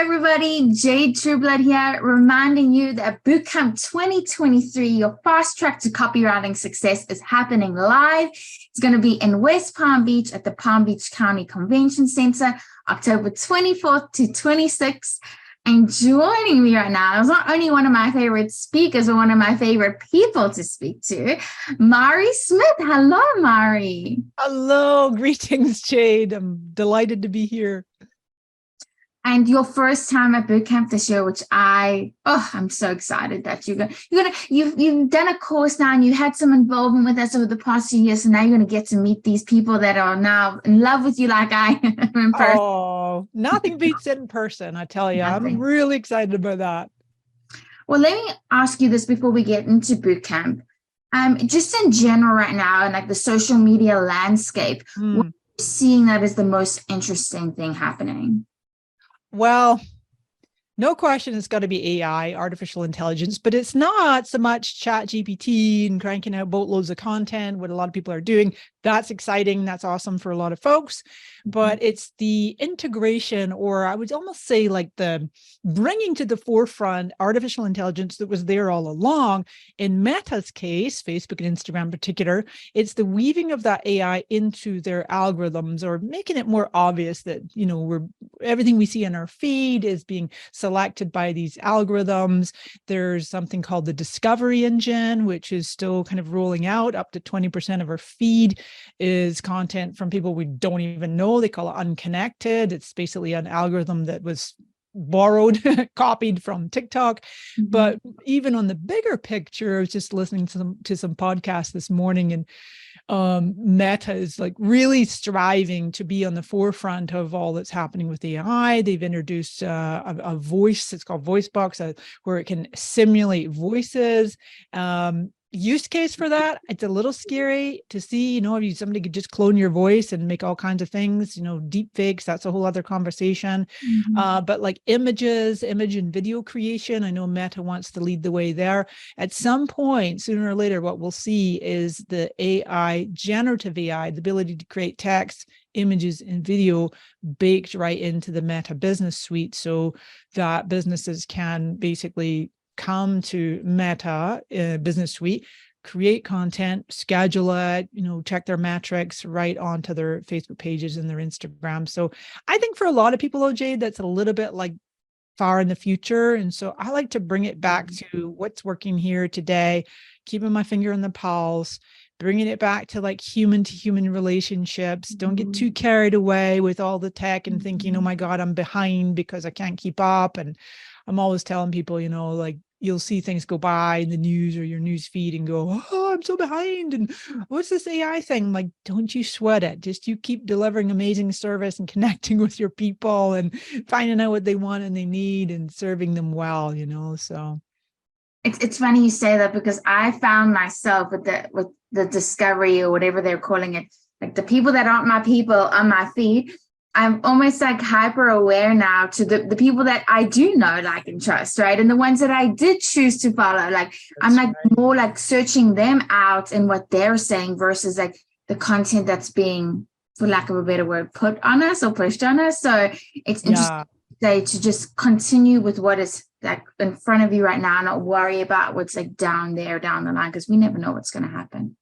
everybody, Jade Trueblood here, reminding you that Bootcamp 2023, your fast track to copywriting success, is happening live. It's going to be in West Palm Beach at the Palm Beach County Convention Center, October 24th to 26th. And joining me right now is not only one of my favorite speakers, but one of my favorite people to speak to, Mari Smith. Hello, Mari. Hello, greetings, Jade. I'm delighted to be here. And your first time at Bootcamp this year, which I'm so excited that you've done a course now and you had some involvement with us over the past few years. So now you're going to get to meet these people that are now in love with you like I am in person. Oh, nothing beats it in person, I tell you. I'm really excited about that. Well, let me ask you this before we get into Bootcamp. Just in general right now, and like the social media landscape, what are you seeing that is the most interesting thing happening? Well, no question it's got to be AI, artificial intelligence, but it's not so much ChatGPT and cranking out boatloads of content, what a lot of people are doing. That's exciting. That's awesome for a lot of folks. But it's the integration, or I would almost say like the bringing to the forefront artificial intelligence that was there all along. In Meta's case, Facebook and Instagram in particular, it's the weaving of that AI into their algorithms, or making it more obvious that, you know, everything we see in our feed is being selected by these algorithms. There's something called the discovery engine, which is still kind of rolling out. Up to 20% of our feed is content from people we don't even know. They call it unconnected. It's basically an algorithm that was borrowed, copied from TikTok. Mm-hmm. But even on the bigger picture, I was just listening to some podcasts this morning, and Meta is like really striving to be on the forefront of all that's happening with AI. They've introduced a voice, it's called VoiceBox, where it can simulate voices. Use case for that, it's a little scary to see, you know, if somebody could just clone your voice and make all kinds of things, you know, deep fakes, that's a whole other conversation. Mm-hmm. But like image and video creation, I know Meta wants to lead the way there. At some point, sooner or later, what we'll see is the AI, generative AI, the ability to create text, images, and video baked right into the Meta Business Suite, so that businesses can basically come to Meta Business Suite, create content, schedule it, you know, check their metrics right onto their Facebook pages and their Instagram. So I think for a lot of people, OJ, that's a little bit like far in the future. And so I like to bring it back to what's working here today, keeping my finger on the pulse, bringing it back to like human to human relationships. Don't get too carried away with all the tech and thinking, oh my God, I'm behind because I can't keep up. And I'm always telling people, you know, like you'll see things go by in the news or your news feed and go, oh, I'm so behind. And what's this AI thing? I'm like, don't you sweat it. Just you keep delivering amazing service and connecting with your people and finding out what they want and they need and serving them well, you know, so. It's funny you say that, because I found myself with the discovery, or whatever they're calling it, like the people that aren't my people on my feed, I'm almost like hyper aware now to the people that I do know, like, and trust, right? And the ones that I did choose to follow, like, I'm like more like searching them out and what they're saying versus like the content that's being, for lack of a better word, put on us or pushed on us. So it's interesting to just continue with what is like in front of you right now, not worry about what's like down there, down the line, because we never know what's going to happen.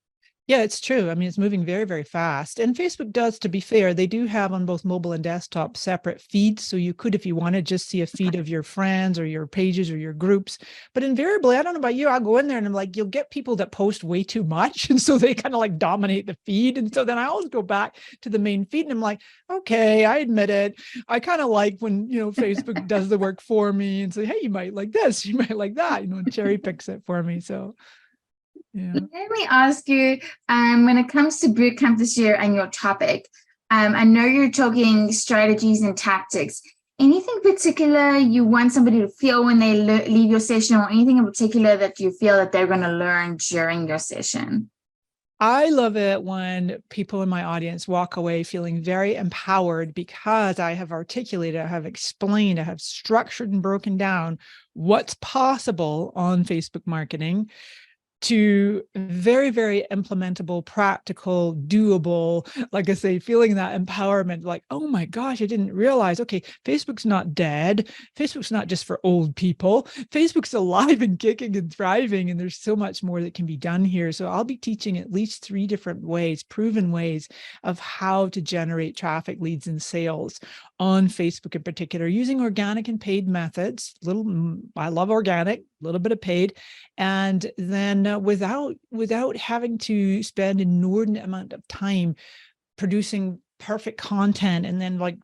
Yeah, it's true. I mean, it's moving very, very fast. And Facebook does, to be fair, they do have on both mobile and desktop separate feeds. So you could, if you wanted, just see a feed of your friends or your pages or your groups. But invariably, I don't know about you, I'll go in there and I'm like, you'll get people that post way too much. And so they kind of like dominate the feed. And so then I always go back to the main feed and I'm like, okay, I admit it. I kind of like when, you know, Facebook does the work for me and say, hey, you might like this, you might like that, you know, and cherry picks it for me. So yeah. Let me ask you, when it comes to Bootcamp this year and your topic, I know you're talking strategies and tactics. Anything particular you want somebody to feel when they leave your session, or anything in particular that you feel that they're going to learn during your session? I love it when people in my audience walk away feeling very empowered, because I have articulated, I have explained, I have structured and broken down what's possible on Facebook marketing. to very, very implementable, practical, doable, like I say, feeling that empowerment, like, oh my gosh, I didn't realize, okay, Facebook's not dead. Facebook's not just for old people. Facebook's alive and kicking and thriving, and there's so much more that can be done here. So I'll be teaching at least 3 different ways, proven ways of how to generate traffic, leads, and sales on Facebook in particular, using organic and paid methods. I love organic, a little bit of paid, and then without having to spend an inordinate amount of time producing perfect content and then like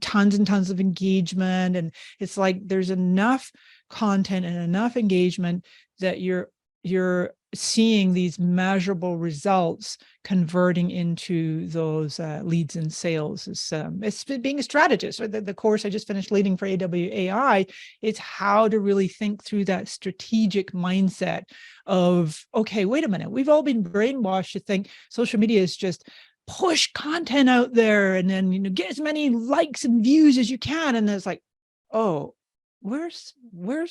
tons and tons of engagement. And it's like there's enough content and enough engagement that you're seeing these measurable results converting into those leads and sales. It's being a strategist. Or the course I just finished leading for AWAI, it's how to really think through that strategic mindset of, okay, wait a minute, we've all been brainwashed to think social media is just push content out there and then, you know, get as many likes and views as you can. And it's like, oh, where's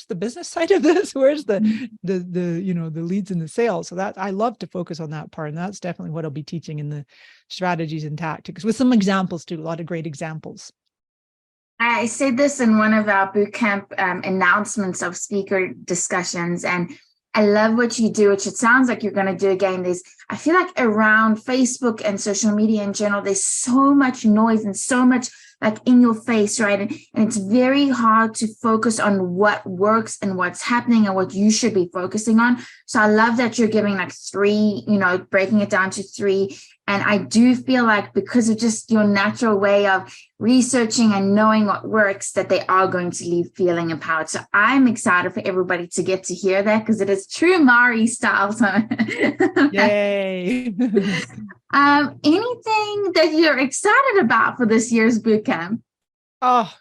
the business side of this? Where's the you know, the leads and the sales? So that I love to focus on that part. And that's definitely what I'll be teaching in the strategies and tactics, with some examples too, a lot of great examples. I said this in one of our bootcamp announcements of speaker discussions, and I love what you do, which it sounds like you're going to do again. I feel like around Facebook and social media in general, there's so much noise and so much like in your face, right? And it's very hard to focus on what works and what's happening and what you should be focusing on. So I love that you're giving like 3, you know, breaking it down to 3. And I do feel like because of just your natural way of researching and knowing what works, that they are going to leave feeling empowered. So I'm excited for everybody to get to hear that, because it is true Mari style. So yay. Anything that you're excited about for this year's bootcamp? Oh,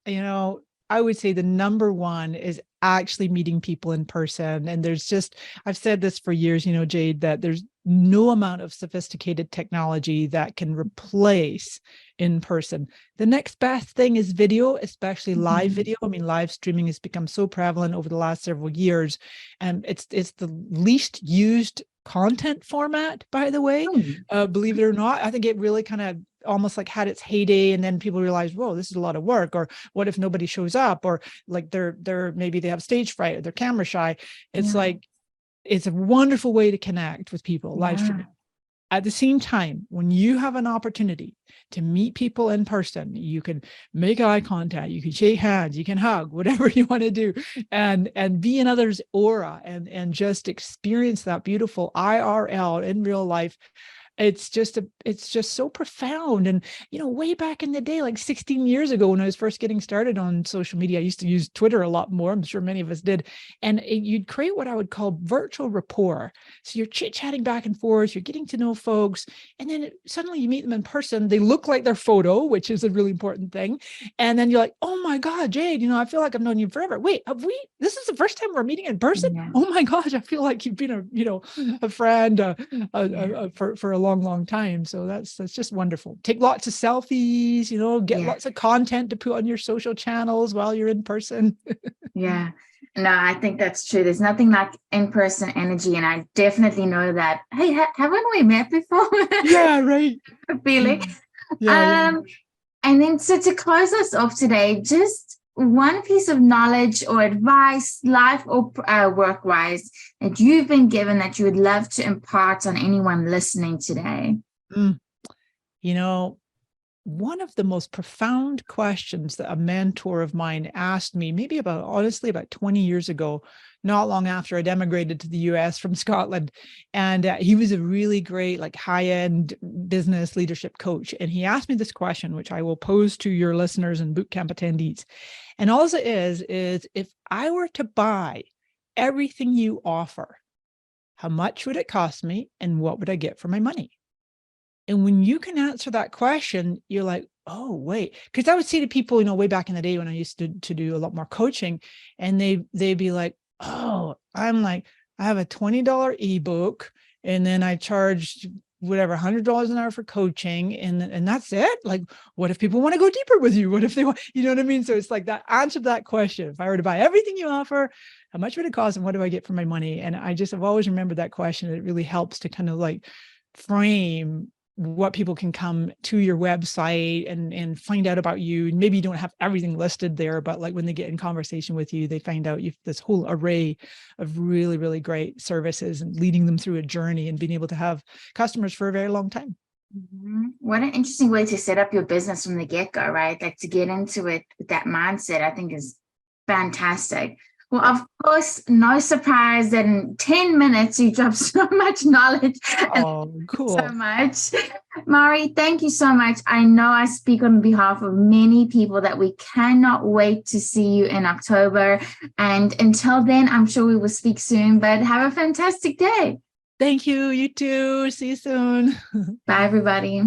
you know, I would say the number one is actually meeting people in person. And there's just, I've said this for years, you know, Jade, that there's no amount of sophisticated technology that can replace in person. The next best thing is video, especially live video. I mean, live streaming has become so prevalent over the last several years. And it's the least used content format, by the way, believe it or not. I think it really kind of almost like had its heyday, and then people realized, whoa, this is a lot of work. Or what if nobody shows up? Or like they're maybe they have stage fright or they're camera shy. It's like, it's a wonderful way to connect with people, live streaming. At the same time, when you have an opportunity to meet people in person, you can make eye contact, you can shake hands, you can hug, whatever you want to do, and be in others' aura and just experience that beautiful IRL in real life. It's just so profound. And, you know, way back in the day, like 16 years ago, when I was first getting started on social media, I used to use Twitter a lot more. I'm sure many of us did. And you'd create what I would call virtual rapport. So you're chit-chatting back and forth, you're getting to know folks, and then suddenly you meet them in person. They look like their photo, which is a really important thing. And then you're like, oh my God, Jade, you know, I feel like I've known you forever. Wait, this is the first time we're meeting in person? Yeah. Oh my gosh, I feel like you've been a friend for a long time. So that's just wonderful. Take lots of selfies, you know, get lots of content to put on your social channels while you're in person. No, I think that's true. There's nothing like in-person energy, and I definitely know that. Hey, haven't we met before? Yeah, right. Feeling. And then so to close us off today, just one piece of knowledge or advice, life or work-wise, that you've been given that you would love to impart on anyone listening today. You know, one of the most profound questions that a mentor of mine asked me, maybe honestly about 20 years ago, not long after I'd emigrated to the US from Scotland. And he was a really great, like high-end business leadership coach. And he asked me this question, which I will pose to your listeners and bootcamp attendees. And all it is if I were to buy everything you offer, how much would it cost me and what would I get for my money? And when you can answer that question, you're like, oh, wait. Because I would say to people, you know, way back in the day when I used to do a lot more coaching, and they'd be like, oh, I have a $20 ebook, and then I charge whatever, $100 an hour for coaching, and that's it. Like, what if people want to go deeper with you? What if they want, you know what I mean? So it's like that answer to that question. If I were to buy everything you offer, how much would it cost and what do I get for my money? And I've always remembered that question. It really helps to kind of like frame what people can come to your website and find out about you. Maybe you don't have everything listed there, but like when they get in conversation with you, they find out you've this whole array of really, really great services and leading them through a journey and being able to have customers for a very long time. What an interesting way to set up your business from the get-go, right? Like to get into it with that mindset, I think is fantastic. Well, of course, no surprise that in 10 minutes you dropped so much knowledge. Oh, cool. So much. Mari, thank you so much. I know I speak on behalf of many people that we cannot wait to see you in October. And until then, I'm sure we will speak soon, but have a fantastic day. Thank you. You too. See you soon. Bye, everybody.